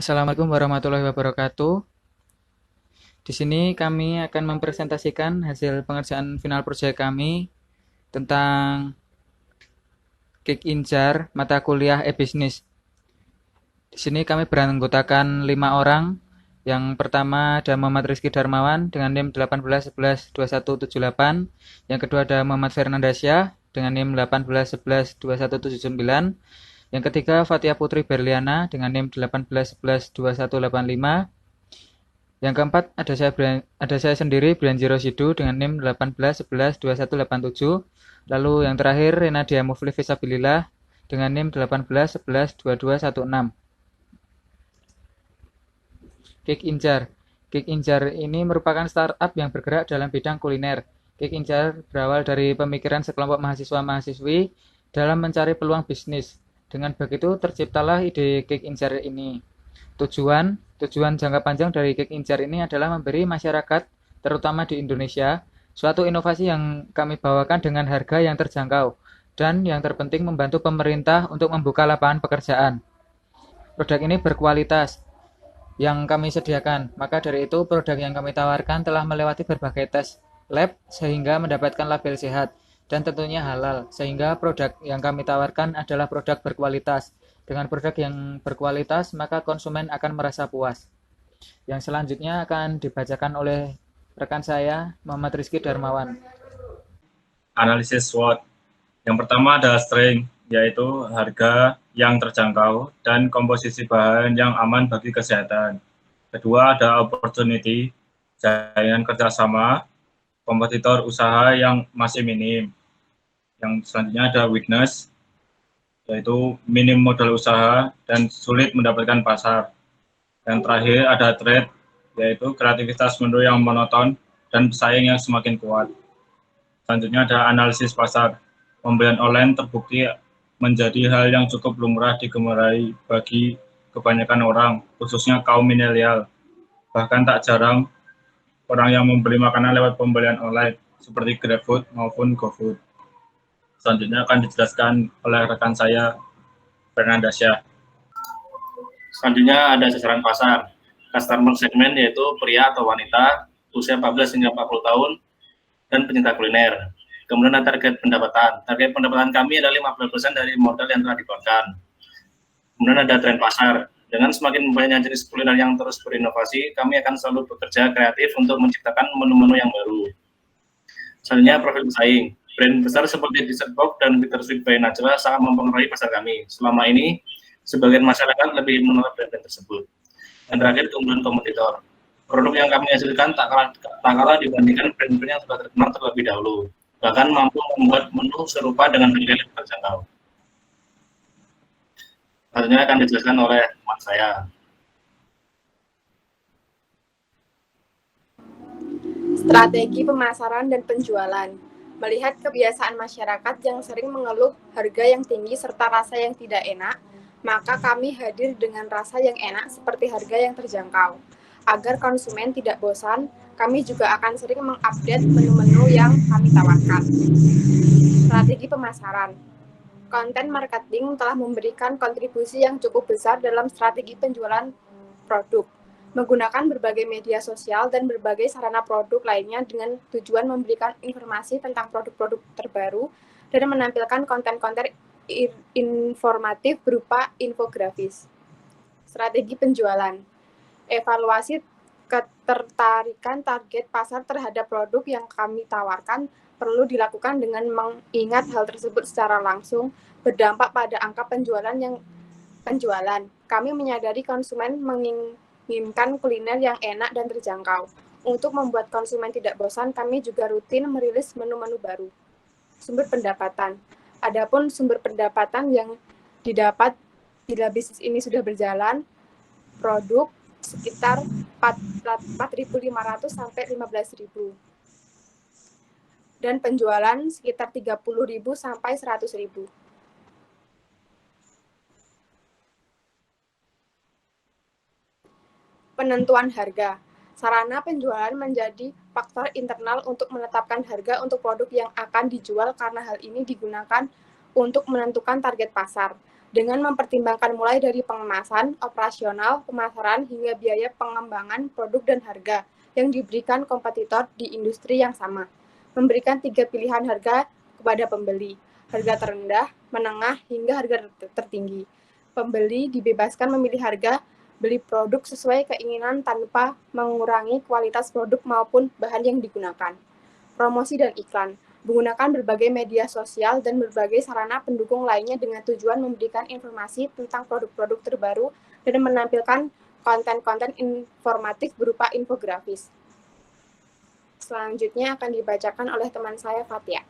Assalamualaikum warahmatullahi wabarakatuh. Di sini kami akan mempresentasikan hasil pengerjaan final proyek kami tentang Kick Injar mata kuliah e-bisnis. Di sini kami beranggotakan 5 orang. Yang pertama ada Muhammad Rizky Darmawan dengan NIM 18112178. Yang kedua ada Muhammad Fernandasya dengan NIM 18112179. Yang ketiga Fatia Putri Berliana dengan NIM 18112185. Yang keempat ada saya sendiri Brianji Rosidu dengan NIM 18112187. Lalu yang terakhir Renadia Mufli Fisabilillah dengan NIM 18112216. Kick Injar. Kick Injar ini merupakan startup yang bergerak dalam bidang kuliner. Kick Injar berawal dari pemikiran sekelompok mahasiswa-mahasiswi dalam mencari peluang bisnis. Dengan begitu terciptalah ide Kick Injar ini. Tujuan jangka panjang dari Kick Injar ini adalah memberi masyarakat, terutama di Indonesia, suatu inovasi yang kami bawakan dengan harga yang terjangkau dan yang terpenting membantu pemerintah untuk membuka lapangan pekerjaan. Produk ini berkualitas yang kami sediakan, maka dari itu produk yang kami tawarkan telah melewati berbagai tes lab sehingga mendapatkan label sehat dan tentunya halal, sehingga produk yang kami tawarkan adalah produk berkualitas. Dengan produk yang berkualitas, maka konsumen akan merasa puas. Yang selanjutnya akan dibacakan oleh rekan saya, Muhammad Rizky Darmawan. Analisis SWOT. Yang pertama ada strength, yaitu harga yang terjangkau dan komposisi bahan yang aman bagi kesehatan. Kedua ada opportunity, jaringan kerjasama, kompetitor usaha yang masih minim. Yang selanjutnya ada weakness, yaitu minim modal usaha dan sulit mendapatkan pasar. Yang terakhir ada threat, yaitu kreativitas menu yang monoton dan pesaing yang semakin kuat. Selanjutnya ada analisis pasar. Pembelian online terbukti menjadi hal yang cukup lumrah digemari bagi kebanyakan orang, khususnya kaum milenial. Bahkan tak jarang orang yang membeli makanan lewat pembelian online, seperti GrabFood maupun GoFood. Selanjutnya akan dijelaskan oleh rekan saya, Fernandasya. Selanjutnya ada sasaran pasar. Customer segment yaitu pria atau wanita, usia 14 hingga 40 tahun, dan pencinta kuliner. Kemudian ada target pendapatan. Target pendapatan kami adalah 15% dari modal yang telah dikeluarkan. Kemudian ada tren pasar. Dengan semakin banyaknya jenis kuliner yang terus berinovasi, kami akan selalu bekerja kreatif untuk menciptakan menu-menu yang baru. Selanjutnya profil pesaing. Brand besar seperti Dessert Box dan Bittersweet by Najwa sangat mempengaruhi pasar kami. Selama ini, sebagian masyarakat lebih menolak brand-brand tersebut. Dan terakhir, keunggulan kompetitor. Produk yang kami hasilkan tak kalah dibandingkan brand-brand yang sudah terkenal terlebih dahulu. Bahkan mampu membuat menu serupa dengan harga yang terjangkau. Selanjutnya akan dijelaskan oleh teman saya. Strategi pemasaran dan penjualan. Melihat kebiasaan masyarakat yang sering mengeluh harga yang tinggi serta rasa yang tidak enak, maka kami hadir dengan rasa yang enak seperti harga yang terjangkau. Agar konsumen tidak bosan, kami juga akan sering mengupdate menu-menu yang kami tawarkan. Strategi pemasaran. Konten marketing telah memberikan kontribusi yang cukup besar dalam strategi penjualan produk, menggunakan berbagai media sosial dan berbagai sarana produk lainnya dengan tujuan memberikan informasi tentang produk-produk terbaru dan menampilkan konten-konten informatif berupa infografis. Strategi penjualan. Evaluasi ketertarikan target pasar terhadap produk yang kami tawarkan perlu dilakukan dengan mengingat hal tersebut secara langsung berdampak pada angka penjualan. Kami menyadari konsumen menginginkan kuliner yang enak dan terjangkau. Untuk membuat konsumen tidak bosan, kami juga rutin merilis menu-menu baru. Sumber pendapatan. Adapun sumber pendapatan yang didapat bila bisnis ini sudah berjalan, produk sekitar 4.500 sampai 15.000. Dan penjualan sekitar 30.000 sampai 100.000. Penentuan harga. Sarana penjualan menjadi faktor internal untuk menetapkan harga untuk produk yang akan dijual karena hal ini digunakan untuk menentukan target pasar. dengan mempertimbangkan mulai dari pengemasan, operasional, pemasaran, hingga biaya pengembangan produk dan harga yang diberikan kompetitor di industri yang sama. Memberikan 3 pilihan harga kepada pembeli, harga terendah, menengah, hingga harga tertinggi. Pembeli dibebaskan memilih harga, beli produk sesuai keinginan tanpa mengurangi kualitas produk maupun bahan yang digunakan. Promosi dan iklan menggunakan berbagai media sosial dan berbagai sarana pendukung lainnya dengan tujuan memberikan informasi tentang produk-produk terbaru dan menampilkan konten-konten informatif berupa infografis. Selanjutnya akan dibacakan oleh teman saya, Fatia.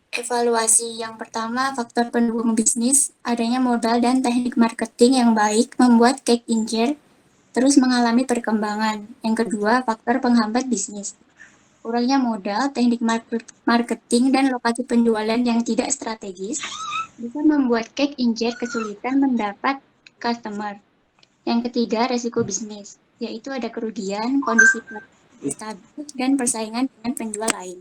Evaluasi yang pertama, faktor pendukung bisnis, adanya modal dan teknik marketing yang baik membuat Cake Injera terus mengalami perkembangan. Yang kedua, faktor penghambat bisnis. Kurangnya modal, teknik marketing, dan lokasi penjualan yang tidak strategis bisa membuat Cake Injera kesulitan mendapat customer. Yang ketiga, resiko bisnis, yaitu ada kerugian, kondisi stabil, dan persaingan dengan penjual lain.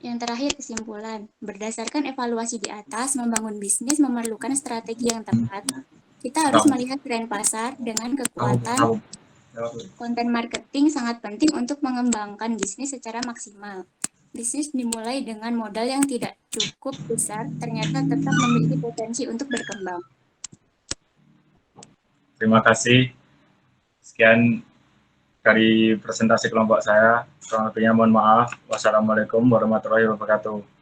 Yang terakhir, kesimpulan. Berdasarkan evaluasi di atas, membangun bisnis memerlukan strategi yang tepat. Kita harus melihat tren pasar dengan kekuatan. Konten marketing sangat penting untuk mengembangkan bisnis secara maksimal. Bisnis dimulai dengan modal yang tidak cukup besar, ternyata tetap memiliki potensi untuk berkembang. Terima kasih. Sekian dari presentasi kelompok saya. Kurang lebihnya mohon maaf. Wassalamualaikum warahmatullahi wabarakatuh.